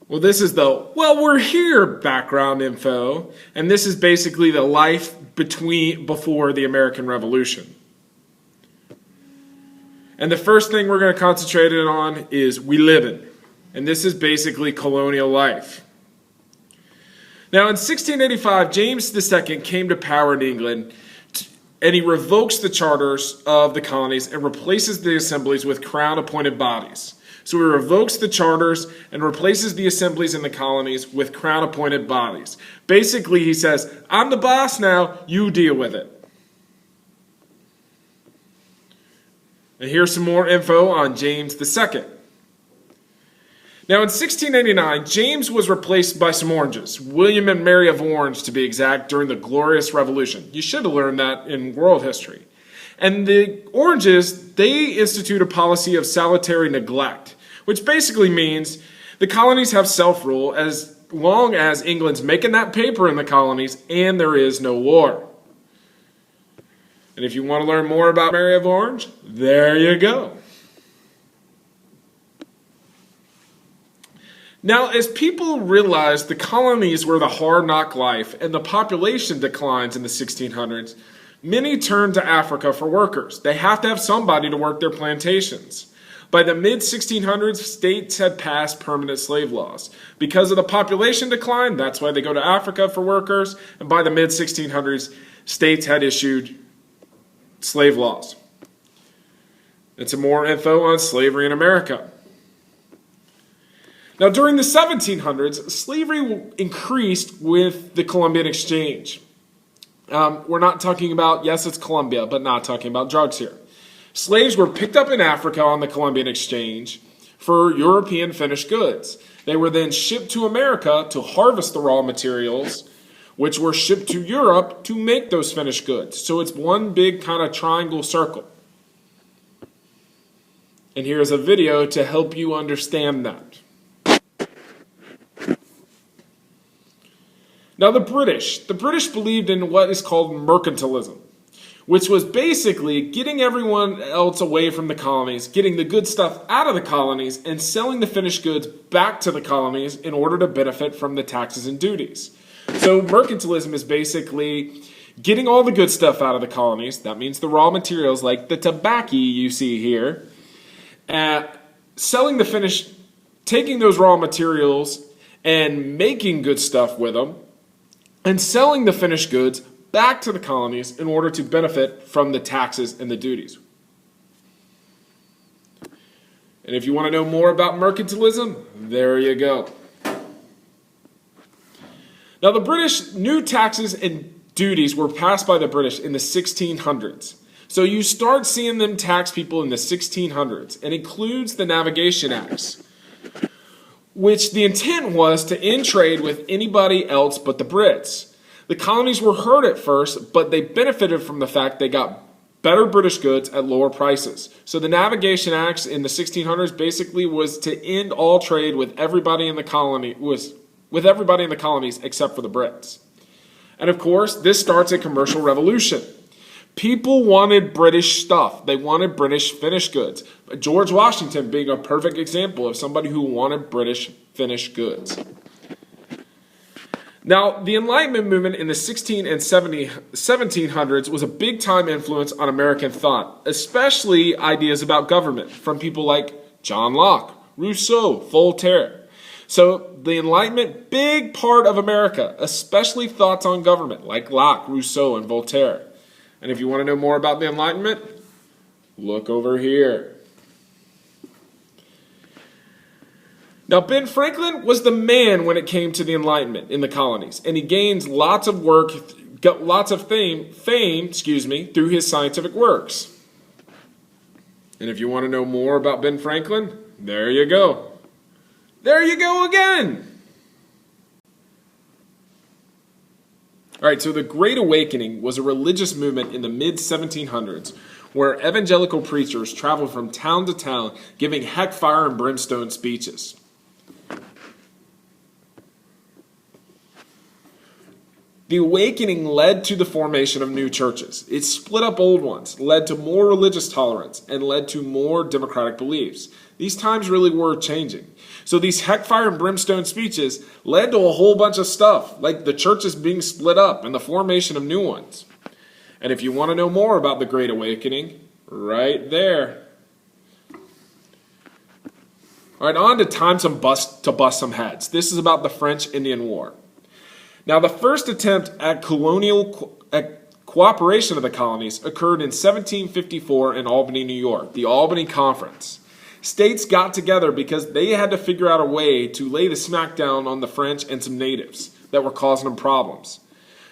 Well, this is the, well, we're here background info, and this is basically the life before the American Revolution. And the first thing we're going to concentrate on is we live in, and this is basically colonial life. Now, in 1685, James II came to power in England, and he revokes the charters of the colonies and replaces the assemblies with crown-appointed bodies. So he revokes the charters and replaces the assemblies in the colonies with crown-appointed bodies. Basically, he says, I'm the boss now, you deal with it. And here's some more info on James II. Now, in 1689, James was replaced by some oranges, William and Mary of Orange to be exact, during the Glorious Revolution. You should have learned that in world history. And the oranges, they institute a policy of salutary neglect, which basically means the colonies have self-rule as long as England's making that paper in the colonies and there is no war. And if you want to learn more about Mary of Orange, there you go. Now, as people realized the colonies were the hard knock life and the population declines in the 1600s, many turned to Africa for workers. They have to have somebody to work their plantations. By the mid-1600s, states had passed permanent slave laws. Because of the population decline, that's why they go to Africa for workers. And by the mid-1600s, states had issued slave laws. And some more info on slavery in America. Now, during the 1700s, slavery increased with the Columbian Exchange. We're not talking about, yes, it's Colombia, but not talking about drugs here. Slaves were picked up in Africa on the Columbian Exchange for European finished goods. They were then shipped to America to harvest the raw materials, which were shipped to Europe to make those finished goods. So it's one big kind of triangle circle. And here's a video to help you understand that. Now, the British believed in what is called mercantilism, which was basically getting everyone else away from the colonies, getting the good stuff out of the colonies, and selling the finished goods back to the colonies in order to benefit from the taxes and duties. So mercantilism is basically getting all the good stuff out of the colonies. That means the raw materials like the tobacco you see here. Selling the finished, taking those raw materials and making good stuff with them, and selling the finished goods back to the colonies in order to benefit from the taxes and the duties. And if you want to know more about mercantilism, there you go. Now, the British, new taxes and duties were passed by the British in the 1600s. So you start seeing them tax people in the 1600s. It includes the Navigation Acts, which the intent was to end trade with anybody else but the Brits. The colonies were hurt at first, but they benefited from the fact they got better British goods at lower prices. So the Navigation Acts in the 1600s basically was to end all trade with everybody in the colonies except for the Brits. And of course, this starts a commercial revolution. People wanted British stuff. They wanted British finished goods. George Washington being a perfect example of somebody who wanted British finished goods. Now, the Enlightenment movement in the 1700s was a big-time influence on American thought, especially ideas about government from people like John Locke, Rousseau, Voltaire. So the Enlightenment, big part of America, especially thoughts on government like Locke, Rousseau, and Voltaire. And if you want to know more about the Enlightenment, look over here. Now, Ben Franklin was the man when it came to the Enlightenment in the colonies, and he gained lots of work, got lots of fame, through his scientific works. And if you want to know more about Ben Franklin, there you go. There you go again. All right, so the Great Awakening was a religious movement in the mid-1700s where evangelical preachers traveled from town to town giving heck, fire, and brimstone speeches. The awakening led to the formation of new churches. It split up old ones, led to more religious tolerance, and led to more democratic beliefs. These times really were changing. So these heckfire and brimstone speeches led to a whole bunch of stuff, like the churches being split up and the formation of new ones. And if you want to know more about the Great Awakening, right there. All right, on to time to bust some heads. This is about the French-Indian War. Now, the first attempt at cooperation of the colonies occurred in 1754 in Albany, New York, the Albany Conference. States got together because they had to figure out a way to lay the smackdown on the French and some natives that were causing them problems.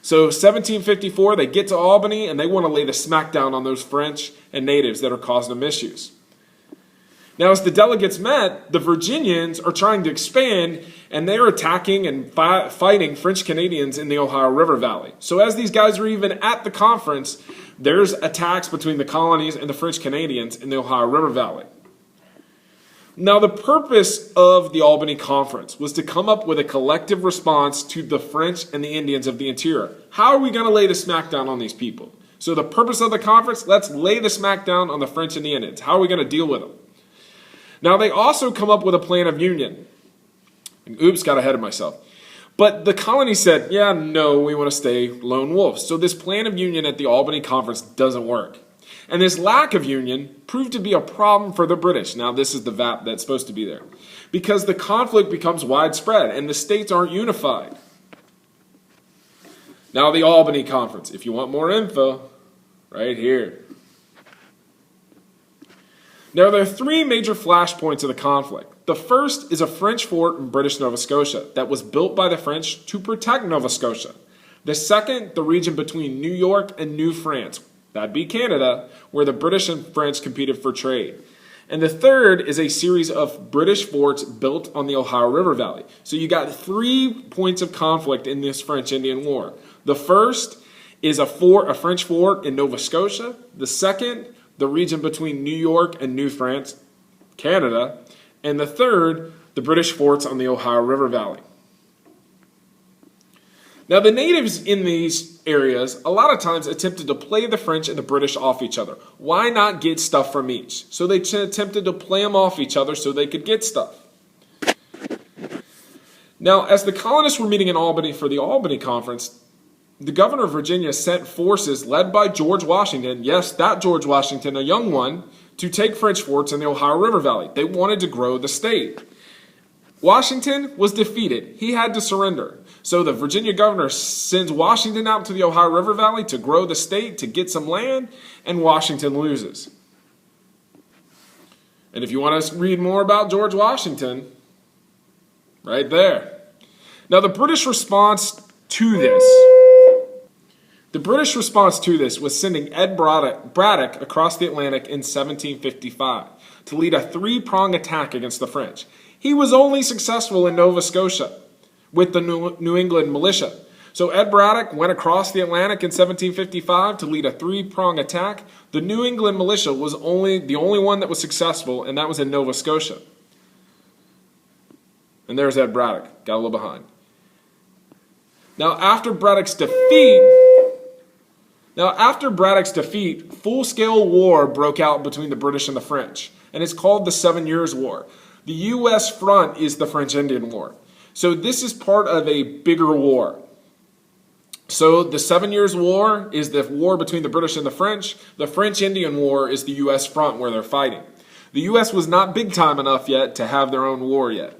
So 1754, they get to Albany and they want to lay the smackdown on those French and natives that are causing them issues. Now, as the delegates met, the Virginians are trying to expand, and they're attacking and fighting French Canadians in the Ohio River Valley. So as these guys are even at the conference, there's attacks between the colonies and the French Canadians in the Ohio River Valley. Now, the purpose of the Albany Conference was to come up with a collective response to the French and the Indians of the interior. How are we going to lay the smackdown on these people? So the purpose of the conference, let's lay the smackdown on the French and the Indians. How are we going to deal with them? Now, they also come up with a plan of union. Oops, got ahead of myself. But the colony said, yeah, no, we want to stay lone wolves. So this plan of union at the Albany Conference doesn't work. And this lack of union proved to be a problem for the British. Now, this is the VAP that's supposed to be there. Because the conflict becomes widespread and the states aren't unified. Now, the Albany Conference. If you want more info, right here. Now, there are three major flashpoints of the conflict. The first is a French fort in British Nova Scotia that was built by the French to protect Nova Scotia. The second, the region between New York and New France, that'd be Canada, where the British and French competed for trade. And the third is a series of British forts built on the Ohio River Valley. So you got 3 points of conflict in this French-Indian War. The first is a French fort in Nova Scotia. The second, the region between New York and New France, Canada. And the third, the British forts on the Ohio River Valley. Now, the natives in these areas a lot of times attempted to play the French and the British off each other. Why not get stuff from each? So they attempted to play them off each other so they could get stuff. Now, as the colonists were meeting in Albany for the Albany Conference, the governor of Virginia sent forces led by George Washington, yes, that George Washington, a young one, to take French forts in the Ohio River Valley. They wanted to grow the state. Washington was defeated. He had to surrender. So the Virginia governor sends Washington out to the Ohio River Valley to grow the state, to get some land, and Washington loses. And if you want to read more about George Washington, right there. Now, the British response to this was sending Ed Braddock across the Atlantic in 1755 to lead a 3-pronged attack against the French. He was only successful in Nova Scotia with the New England militia. So Ed Braddock went across the Atlantic in 1755 to lead a 3-pronged attack. The New England militia was the only one that was successful, and that was in Nova Scotia. And there's Ed Braddock. Got a little behind. Now, after Braddock's defeat, full-scale war broke out between the British and the French, and it's called the 7 Years' War. The U.S. front is the French-Indian War. So this is part of a bigger war. So the 7 Years' War is the war between the British and the French. The French-Indian War is the U.S. front where they're fighting. The U.S. was not big time enough yet to have their own war yet.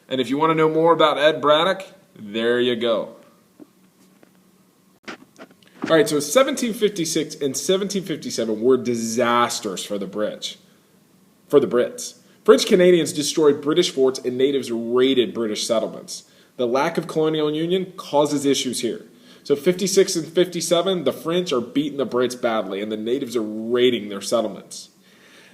And if you want to know more about Ed Braddock, there you go. All right, so 1756 and 1757 were disasters for the Brits. French Canadians destroyed British forts and natives raided British settlements. The lack of colonial union causes issues here. So 56 and 57, the French are beating the Brits badly and the natives are raiding their settlements.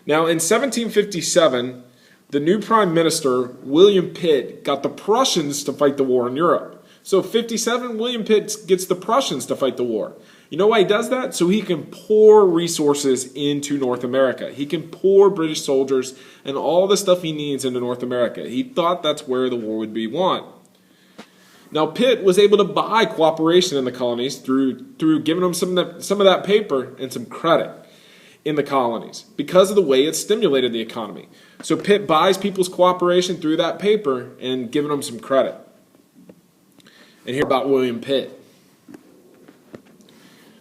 Now in 1757, the new Prime Minister, William Pitt, got the Prussians to fight the war in Europe. So 57, William Pitt gets the Prussians to fight the war. You know why he does that? So he can pour resources into North America. He can pour British soldiers and all the stuff he needs into North America. He thought that's where the war would be won. Now Pitt was able to buy cooperation in the colonies through giving them some of that paper and some credit in the colonies because of the way it stimulated the economy. So Pitt buys people's cooperation through that paper and giving them some credit. And hear about William Pitt.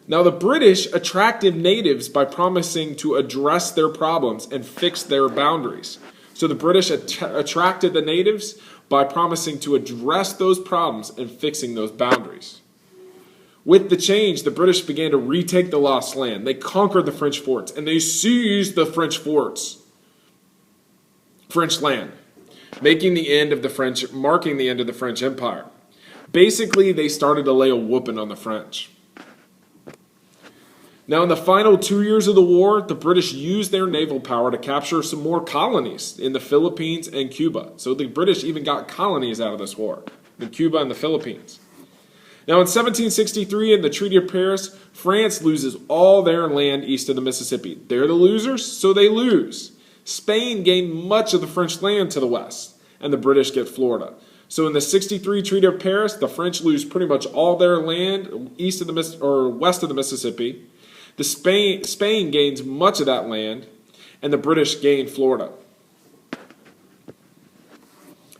Now the British attracted natives by promising to address their problems and fix their boundaries. So the British attracted the natives by promising to address those problems and fixing those boundaries. With the change, the British began to retake the lost land. They conquered the French forts and they seized the French land, marking the end of the French Empire. Basically, they started to lay a whooping on the French. Now, in the final 2 years of the war, the British used their naval power to capture some more colonies in the Philippines and Cuba. So the British even got colonies out of this war, in Cuba and the Philippines. Now, in 1763, in the Treaty of Paris, France loses all their land east of the Mississippi. They're the losers, so they lose. Spain gained much of the French land to the west, and the British get Florida. So in the 63 Treaty of Paris, the French lose pretty much all their land west of the Mississippi. Spain gains much of that land, and the British gain Florida.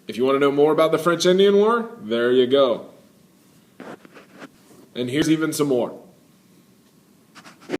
If you want to know more about the French Indian War, there you go. And here's even some more.